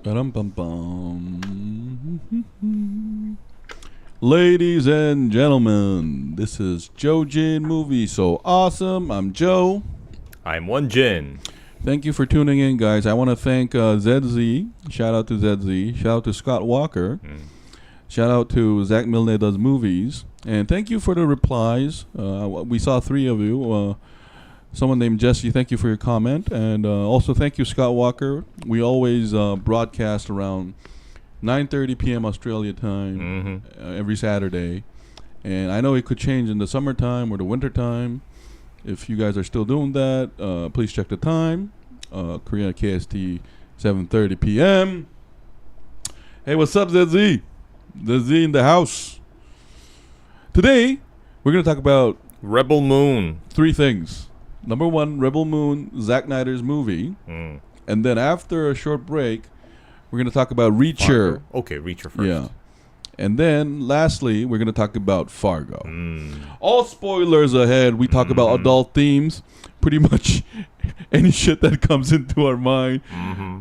Ba-dum-bum-bum. Ladies and gentlemen, this is JoeJinMovieSoAwesome. I'm Joe. I'm Won-Jin. Thank you for tuning in, guys. I want to thank ZZ. Shout out to ZZ. Shout out to Scott Walker. Shout out to Zack Does Movies. And thank you for the replies. We saw 3 of you. Someone named Jesse, thank you for your comment. And also thank you, Scott Walker. We always broadcast around 9:30 p.m. Australia time every Saturday. And I know it could change in the summertime or the wintertime. If you guys are still doing that, please check the time. Korea KST 7:30 p.m. Hey, what's up, ZZ? ZZ in the house. Today, we're going to talk about Rebel Moon. 3 things. Number 1, Rebel Moon, Zack Snyder's movie. And then after a short break, we're going to talk about Reacher. Fargo? Okay, Reacher first. Yeah. And then, lastly, we're going to talk about Fargo. All spoilers ahead. We talk about adult themes. Pretty much any shit that comes into our mind.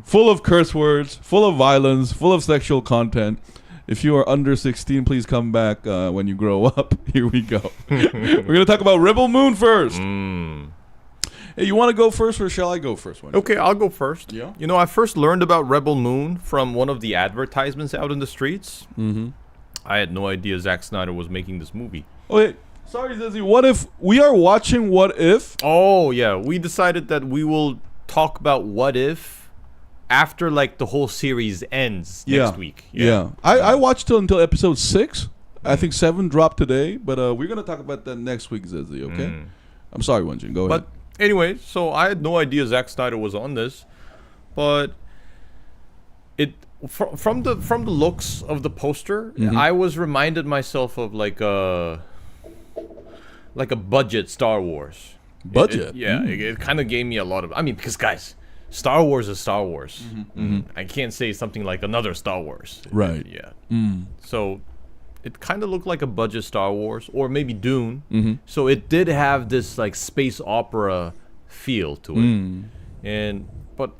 Full of curse words, full of violence, full of sexual content. If you are under 16, please come back when you grow up. Here we go. We're going to talk about Rebel Moon first. Hey, you want to go first or shall I go first? Okay, I'll go first. Yeah? You know, I first learned about Rebel Moon from one of the advertisements out in the streets. I had no idea Zack Snyder was making this movie. Okay, sorry, Zizzy. What if we are watching What If? Oh, yeah. We decided that we will talk about What If after, like, the whole series ends next week. Yeah. I watched until episode 6. I think 7 dropped today, but we're going to talk about that next week, Zizzy, okay? I'm sorry, Won-Jin. Go ahead. But anyway, so I had no idea Zack Snyder was on this, but it from the looks of the poster, I was reminded myself of like a budget Star Wars. Budget? It kind of gave me a lot of. I mean, because guys, Star Wars is Star Wars. I can't say something like another Star Wars. Right. So it kind of looked like a budget Star Wars, or maybe Dune. So it did have this like space opera feel to it. But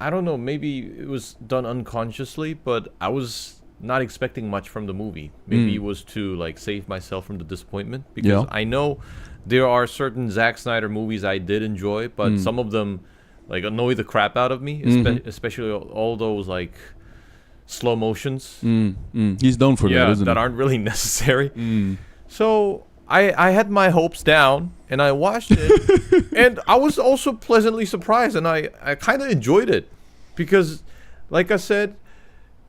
I don't know, maybe it was done unconsciously, but I was not expecting much from the movie. Maybe it was to like save myself from the disappointment, because I know there are certain Zack Snyder movies I did enjoy, but some of them like annoy the crap out of me, especially all those like slow motions. He's known for that, isn't that he? aren't really necessary. So I had my hopes down, and I watched it, and I was also pleasantly surprised, and I kind of enjoyed it, because, like I said,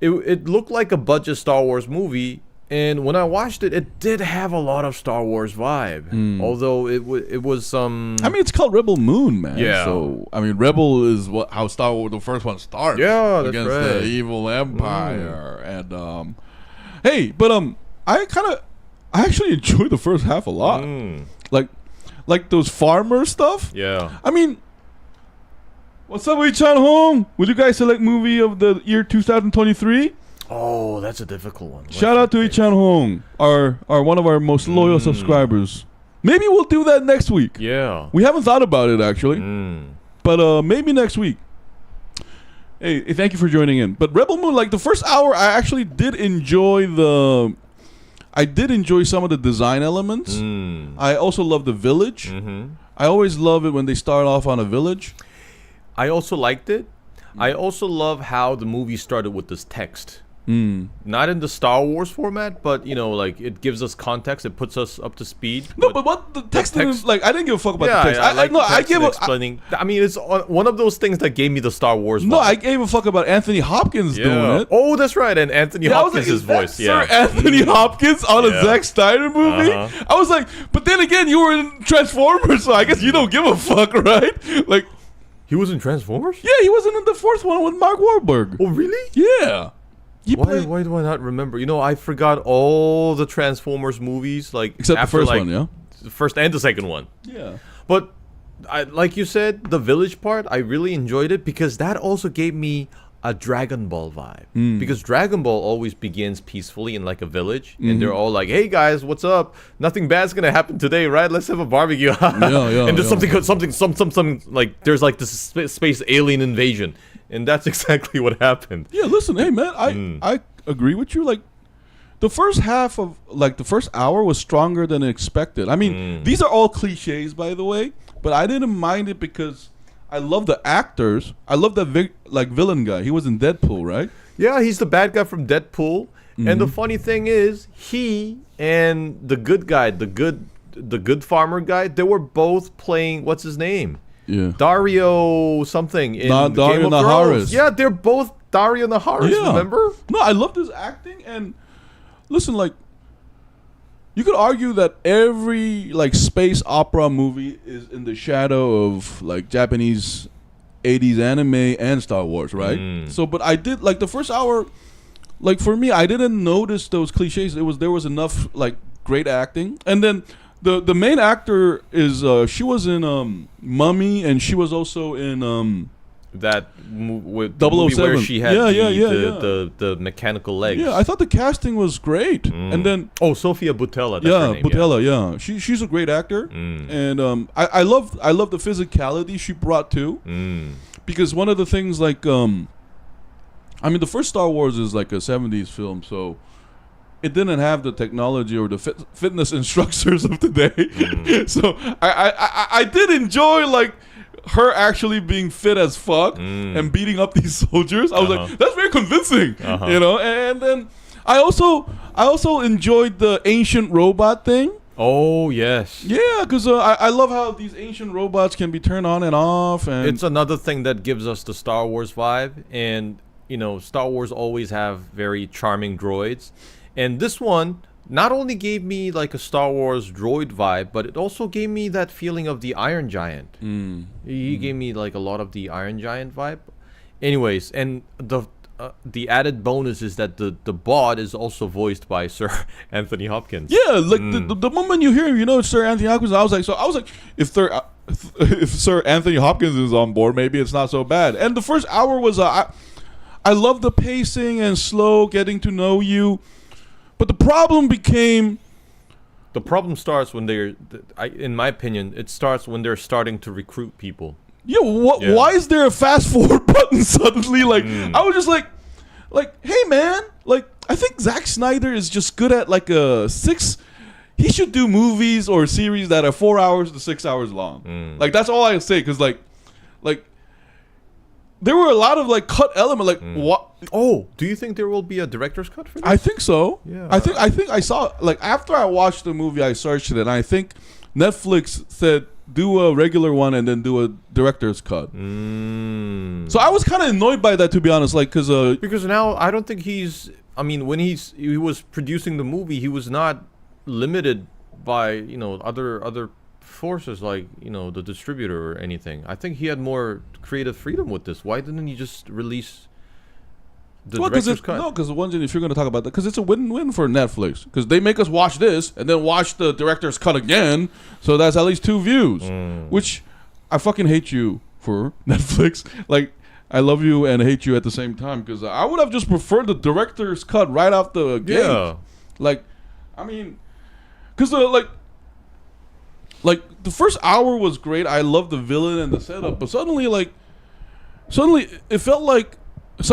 it looked like a budget Star Wars movie, and when I watched it, it did have a lot of Star Wars vibe, although it was I mean, it's called Rebel Moon, man. Yeah. So I mean, Rebel is how Star Wars, the first one, starts. Yeah, that's against right. the evil empire, and hey, but I actually enjoyed the first half a lot. Like those farmer stuff. Yeah. I mean, what's up, Wei Chan Hong? Would you guys select movie of the year 2023? Oh, that's a difficult one. Shout out to Wei Chan Hong, our one of our most loyal subscribers. Maybe we'll do that next week. Yeah. We haven't thought about it actually, but maybe next week. Hey, thank you for joining in. But Rebel Moon, like the first hour, I actually did enjoy some of the design elements. I also love the village. I always love it when they start off on a village. I also liked it. I also love how the movie started with this text. Not in the Star Wars format, but you know, like it gives us context. It puts us up to speed. No, but what the text is like, I didn't give a fuck about the text. I gave explaining. I mean, it's one of those things that gave me the Star Wars. No, vibe. I gave a fuck about Anthony Hopkins doing it. Oh, that's right, and Anthony Hopkins' voice. Sir Anthony Hopkins on a Zack Snyder movie. I was like, but then again, you were in Transformers, so I guess you don't give a fuck, right? Like, he was in Transformers. Yeah, he wasn't in the 4th one with Mark Wahlberg. Oh, really? Yeah. Why do I not remember? You know, I forgot all the Transformers movies, like except after, the first one, yeah. The first and the second one. Yeah. But like you said, the village part, I really enjoyed it, because that also gave me a Dragon Ball vibe. Because Dragon Ball always begins peacefully in like a village, and they're all like, "Hey guys, what's up? Nothing bad's gonna happen today, right? Let's have a barbecue." And there's something like there's like this space alien invasion. and that's exactly what happened. Yeah, listen, hey man, I agree with you. Like, the first half of the first hour was stronger than expected. I mean, these are all cliches, by the way, but I didn't mind it because I love the actors. I love that villain guy. He was in Deadpool, right? Yeah, he's the bad guy from Deadpool. And the funny thing is, he and the good guy, the good farmer guy, they were both playing, what's his name? Yeah. Dario something in Dario Game of Naharis. Thrones. Yeah, they're both Dario Naharis, remember? No, I love this acting, and listen, like, you could argue that every like space opera movie is in the shadow of like Japanese 80s anime and Star Wars, right? So, but I did like the first hour. Like, for me, I didn't notice those cliches. There was enough like great acting, and then the main actor is she was in Mummy, and she was also in that with 007. where she had the mechanical legs. Yeah, I thought the casting was great, and then Sofia Boutella. That's her name, Boutella. Yeah, she's a great actor, and I love the physicality she brought too, because one of the things like I mean, the first Star Wars is like a 70s film, so it didn't have the technology or the fitness instructors of today. So I did enjoy like her actually being fit as fuck and beating up these soldiers. I was like, that's very convincing, you know. And then I also enjoyed the ancient robot thing. Oh yes. Yeah, because I love how these ancient robots can be turned on and off, and it's another thing that gives us the Star Wars vibe. And you know, Star Wars always have very charming droids. And this one not only gave me like a Star Wars droid vibe, but it also gave me that feeling of the Iron Giant. He gave me like a lot of the Iron Giant vibe. Anyways, and the added bonus is that the bot is also voiced by Sir Anthony Hopkins. Yeah, like the moment you hear him, you know it's Sir Anthony Hopkins. I was like, if Sir Anthony Hopkins is on board, maybe it's not so bad. And the first hour was I love the pacing and slow getting to know you, but the problem starts when in my opinion, it starts when they're starting to recruit people. Yeah, why is there a fast forward button suddenly? Like, I was just like, hey man, like, I think Zack Snyder is just good at like he should do movies or series that are 4 hours to 6 hours long. Like, that's all I say, because like there were a lot of like cut element. Like, what? Oh, do you think there will be a director's cut for this? I think so. Yeah. I think I saw, like, after I watched the movie, I searched it, and I think Netflix said do a regular one and then do a director's cut. So I was kind of annoyed by that, to be honest. Like, because now I don't think I mean, when he was producing the movie, he was not limited by, you know, other forces like, you know, the distributor or anything. I think he had more creative freedom with this. Why didn't he just release the director's cut? No, because Won-Jin, if you're going to talk about that, because it's a win-win for Netflix, because they make us watch this and then watch the director's cut again, so that's at least 2 views, which I fucking hate you for, Netflix. Like, I love you and hate you at the same time, because I would have just preferred the director's cut right off the gate. Yeah. Like, I mean, because like the first hour was great. I loved the villain and the setup, but suddenly it felt like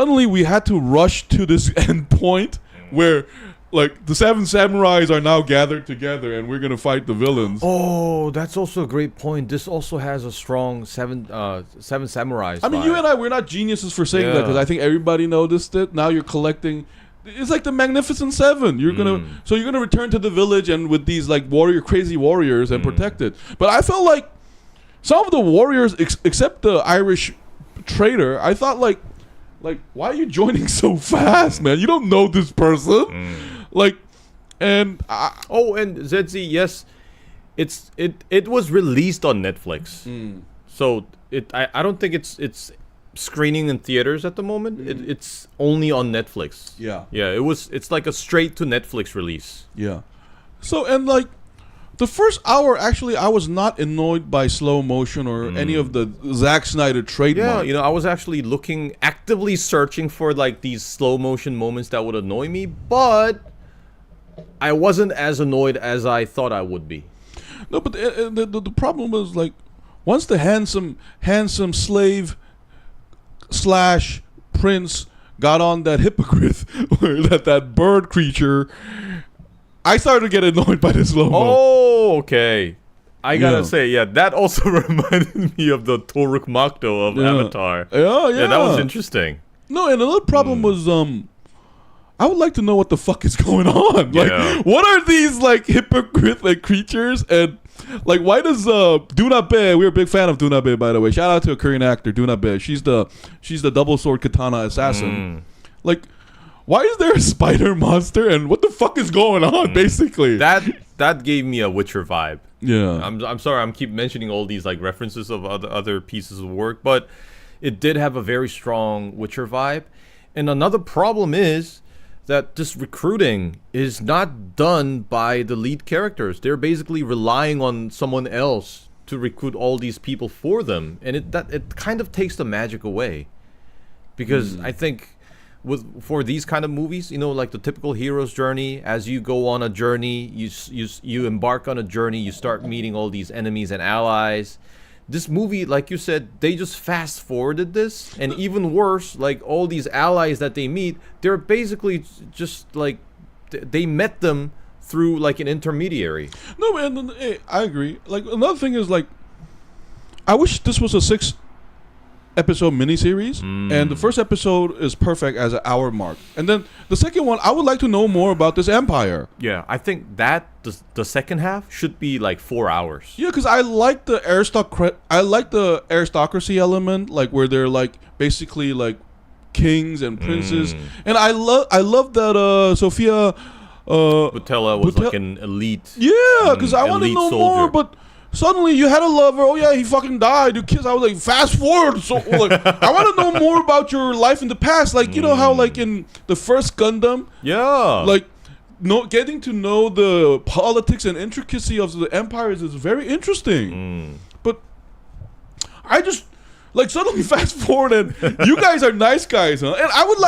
we had to rush to this end point where like the 7 samurais are now gathered together and we're gonna fight the villains. Oh, that's also a great point. This also has a strong seven samurais. I mean, you and I, we're not geniuses for saying that, because I think everybody noticed it. Now you're collecting. It's like the Magnificent Seven. You're gonna return to the village and with these like crazy warriors and protect it. But I felt like some of the warriors, except the Irish trader, I thought like why are you joining so fast, man? You don't know this person. Like, and and ZZ, yes, it was released on Netflix. So I don't think it's screening in theaters at the moment. It's only on Netflix. Yeah. It's like a straight to Netflix release. Yeah. So, and like the first hour, actually, I was not annoyed by slow motion or any of the Zack Snyder trademark. Yeah, you know, I was actually actively searching for like these slow motion moments that would annoy me, but I wasn't as annoyed as I thought I would be. No, but the problem was like once the handsome slave slash prince got on that hippogriff, or that bird creature, I started to get annoyed by this slow-mo. Oh, okay. I gotta say, that also reminded me of the Toruk Makto of Avatar. Yeah, that was interesting. No, and another problem was I would like to know what the fuck is going on. Like, what are these like hippogriff like creatures, and like why does Duna Bae? We're a big fan of Duna Bae, by the way. Shout out to a Korean actor, Duna Bae. She's the double sword katana assassin. Like, why is there a spider monster, and what the fuck is going on? Basically, that gave me a Witcher vibe. Yeah, I'm sorry, I'm keep mentioning all these like references of other pieces of work, but it did have a very strong Witcher vibe. And another problem is that this recruiting is not done by the lead characters. They're basically relying on someone else to recruit all these people for them, and it kind of takes the magic away. Because I think for these kind of movies, you know, like the typical hero's journey, as you go on a journey, you embark on a journey, you start meeting all these enemies and allies. This movie, like you said, they just fast forwarded this, and even worse, like all these allies that they meet, they're basically just like they met them through like an intermediary. No, man, I agree. Like, another thing is, like, I wish this was a 6-episode miniseries, and the first episode is perfect as an hour mark, and then the second one, I would like to know more about this empire. Yeah, I think that the second half should be like 4 hours. Yeah, because I like the aristocracy element, like where they're like basically like kings and princes, and I love that Sophia Butella was like an elite. Yeah, because I want to know more, but suddenly you had a lover. Oh yeah, he fucking died. You kids. I was like, fast forward. So like, I want to know more about your life in the past. Like, you know how like in the first Gundam, like getting to know the politics and intricacy of the empires is very interesting. But I just like suddenly fast forward, and you guys are nice guys, huh? And I would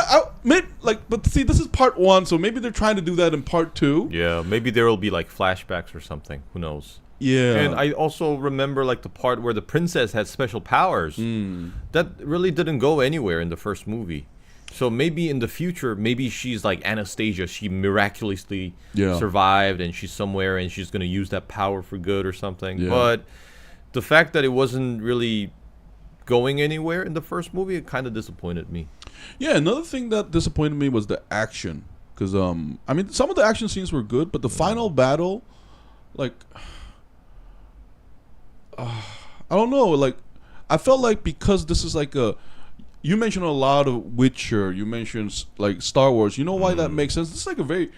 but see, this is part 1, so maybe they're trying to do that in part 2. Yeah, maybe there will be like flashbacks or something. Who knows? Yeah. And I also remember like the part where the princess had special powers. That really didn't go anywhere in the first movie. So maybe in the future, maybe she's like Anastasia. She miraculously survived, and she's somewhere, and she's going to use that power for good or something. Yeah. But the fact that it wasn't really going anywhere in the first movie, it kind of disappointed me. Yeah, another thing that disappointed me was the action. Because, I mean, some of the action scenes were good, but the final battle, like, I don't know, like, I felt like because this is like you mentioned a lot of Witcher, you mentioned like Star Wars, you know why that makes sense? This is like a very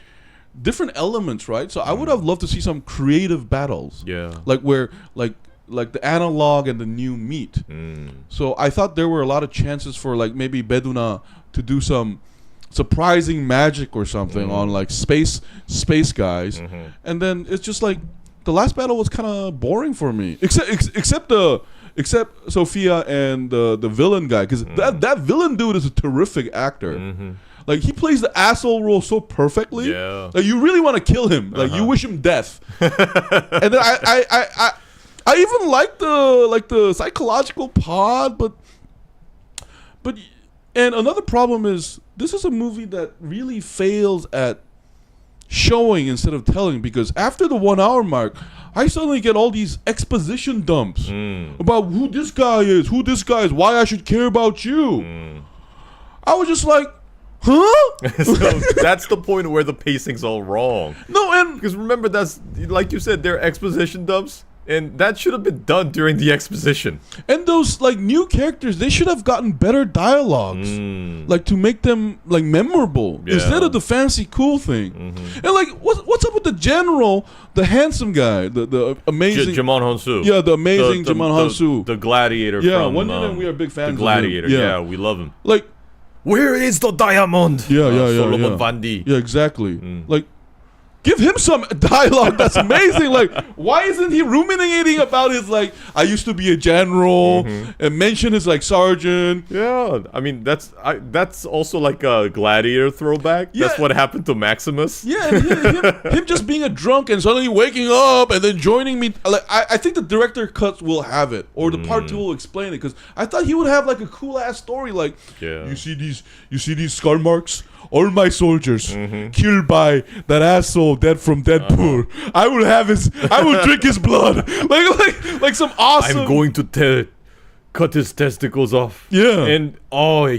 different elements, right? So I would have loved to see some creative battles. Yeah. Like where like the analog and the new meet. So I thought there were a lot of chances for like maybe Beduna to do some surprising magic or something on like space guys. And then it's just like the last battle was kind of boring for me, except Sophia and the villain guy, because that villain dude is a terrific actor. Like, he plays the asshole role so perfectly. Yeah. Like, you really want to kill him. Like, you wish him death. And then I even like the psychological pod, but and another problem is this is a movie that really fails at showing instead of telling, because after the 1 hour mark, I suddenly get all these exposition dumps about who this guy is, why I should care about you. I was just like, huh? So that's the point where the pacing's all wrong. No, and because remember, that's like you said, they're exposition dumps. And that should have been done during the exposition. And those like new characters, they should have gotten better dialogues, like to make them like memorable instead of the fancy cool thing. And like, what's up with the general, the handsome guy, the amazing Jimon Honsu? Yeah, the amazing Jimon Honsu, the gladiator. Yeah, from, Won-Jin and we are big fans. The gladiator. of him. Yeah, we love him. Like, where is the diamond? Yeah, Solomon Vandi. Yeah, exactly. Like, Give him some dialogue that's amazing. Like, why isn't he ruminating about his, like, I used to be a general, and mention his, like, sergeant? Yeah, I mean, that's also like a Gladiator throwback. Yeah. That's what happened to Maximus. Yeah, and him just being a drunk and suddenly waking up and then joining me. Like, I think the director cuts will have it, or the part 2 will explain it, because I thought he would have, like, a cool-ass story, like, you see these scar marks? All my soldiers killed by that asshole dead from Deadpool. I will drink his blood. Like some awesome. I'm going to cut his testicles off. Yeah. And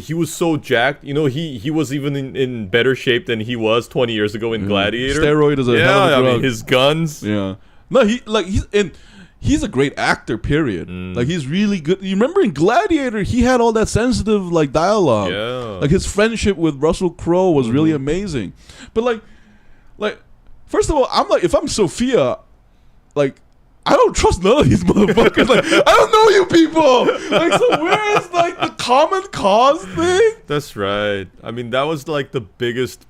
he was so jacked. You know, he was even in better shape than he was 20 years ago in Gladiator. Steroid is a hell of a drug. I mean, his guns. Yeah. No, he's a great actor, period. Like, he's really good. You remember in Gladiator, he had all that sensitive, like, dialogue. Yeah. Like, his friendship with Russell Crowe was really amazing. But, like, first of all, I'm like, if I'm Sophia, like, I don't trust none of these motherfuckers. Like, I don't know you people. Like, so where is, like, the common cause thing? That's right. I mean, that was, like, the biggest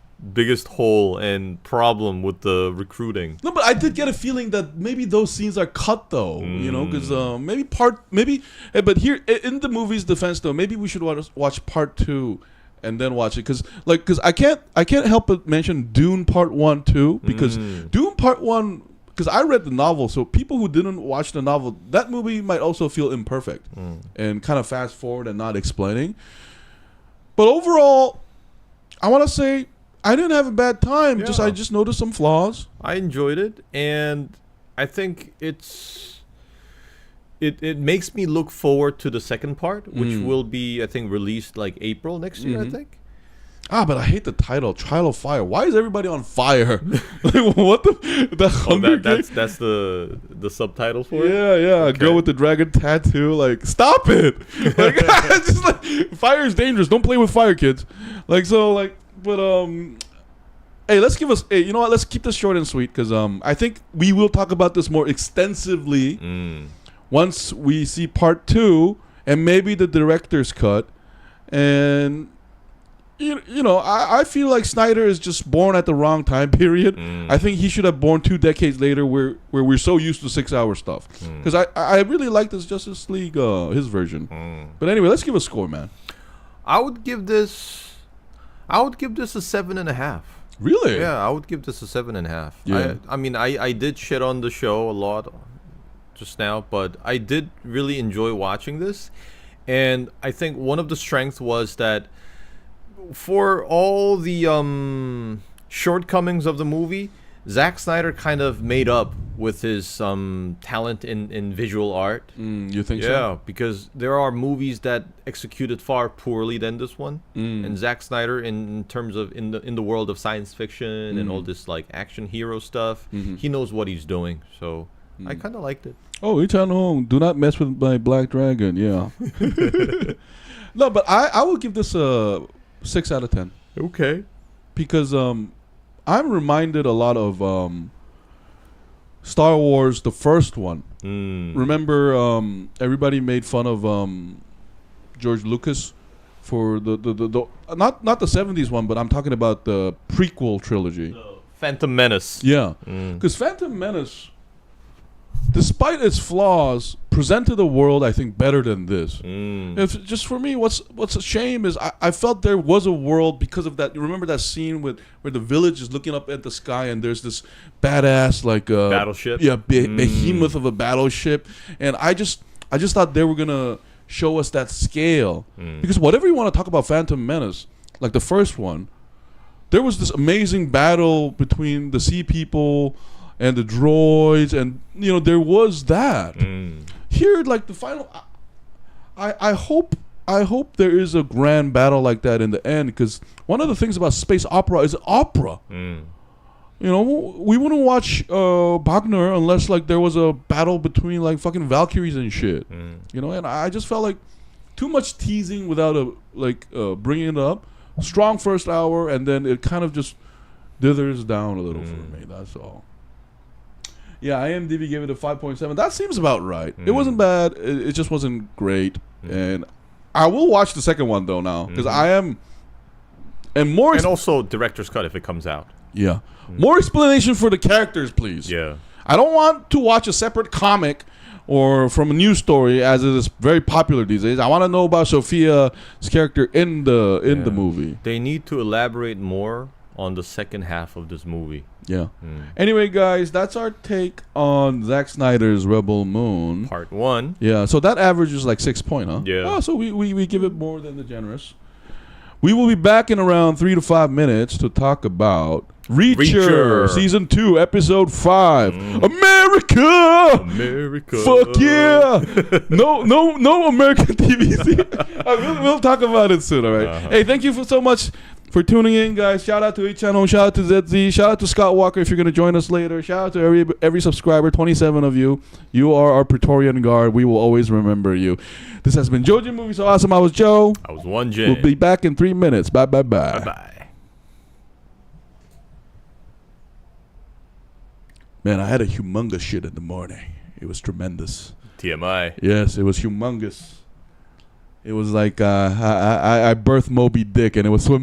hole and problem with the recruiting. No, but I did get a feeling that maybe those scenes are cut, though. You know, because but here in the movie's defense, though, maybe we should watch part 2 and then watch it, because I can't help but mention Dune Part 1 too, because Dune Part 1, because I read the novel, so people who didn't watch the novel, that movie might also feel imperfect and kind of fast forward and not explaining. But overall, I want to say I didn't have a bad time. Yeah. I just noticed some flaws. I enjoyed it, and I think it makes me look forward to the second part, which will be, I think, released like April next year, I think. But I hate the title, Trial of Fire. Why is everybody on fire? Like, what the Hunger Games? That's the subtitle for it? Yeah, okay. A girl with the dragon tattoo. Like, stop it! Like, just like, fire is dangerous. Don't play with fire, kids. Like, so, like, but hey, you know what? Let's keep this short and sweet, because I think we will talk about this more extensively once we see part 2 and maybe the director's cut. And you know, I feel like Snyder is just born at the wrong time period. I think he should have born 2 decades later, where we're so used to 6-hour stuff. Because I really like this Justice League, his version. But anyway, let's give a score, man. I would give this a 7.5. Really? Yeah, I would give this a 7.5. Yeah. I mean, I did shit on the show a lot just now, but I did really enjoy watching this. And I think one of the strengths was that for all the shortcomings of the movie, Zack Snyder kind of made up with his talent in visual art. You think so? Yeah, because there are movies that executed far poorly than this one. And Zack Snyder, in terms of in the world of science fiction and all this like action hero stuff, he knows what he's doing. So I kind of liked it. Oh, Hong, do not mess with my black dragon. Yeah. No, but I will give this a 6 out of 10. Okay. Because I'm reminded a lot of Star Wars, the first one. Remember, everybody made fun of George Lucas for the not the 70s one, but I'm talking about the prequel trilogy. Phantom Menace. Yeah, because Phantom Menace, despite its flaws, presented the world, I think, better than this. If just for me, what's a shame is I felt there was a world because of that. You remember that scene where the village is looking up at the sky and there's this badass like battleship. Yeah, behemoth of a battleship, and I just thought they were gonna show us that scale, because whatever you want to talk about Phantom Menace, like the first one, there was this amazing battle between the sea people and the droids, and you know there was that. Here, like the final, I hope there is a grand battle like that in the end, because one of the things about space opera is opera. You know, we wouldn't watch Wagner unless like there was a battle between like fucking Valkyries and shit. You know, and I just felt like too much teasing without bringing it up. Strong first hour, and then it kind of just dithers down a little for me. That's all. Yeah, IMDb gave it a 5.7. That seems about right. It wasn't bad. It just wasn't great. And I will watch the second one though now, because I am, and more. And also director's cut if it comes out. Yeah. More explanation for the characters, please. Yeah. I don't want to watch a separate comic or from a news story, as it is very popular these days. I want to know about Sophia's character in the movie. They need to elaborate more on the second half of this movie. Yeah. Anyway, guys, that's our take on Zack Snyder's Rebel Moon. Part 1. Yeah, so that average is like 6 point, huh? Yeah. Oh, so we give it more than the generous. We will be back in around 3 to 5 minutes to talk about Reacher. Season 2, Episode 5. America! Fuck yeah! No American TV. We'll talk about it soon, all right? Hey, thank you so much for tuning in, guys. Shout out to H-Channel. Shout out to ZZ. Shout out to Scott Walker if you're going to join us later. Shout out to every subscriber, 27 of you. You are our Praetorian Guard. We will always remember you. This has been JoeJinMovieSoAwesome. I was Joe. I was Won-Jin. We'll be back in 3 minutes. Bye. Bye-bye. Man, I had a humongous shit in the morning. It was tremendous. TMI. Yes, it was humongous. It was like I birthed Moby Dick and it was swimming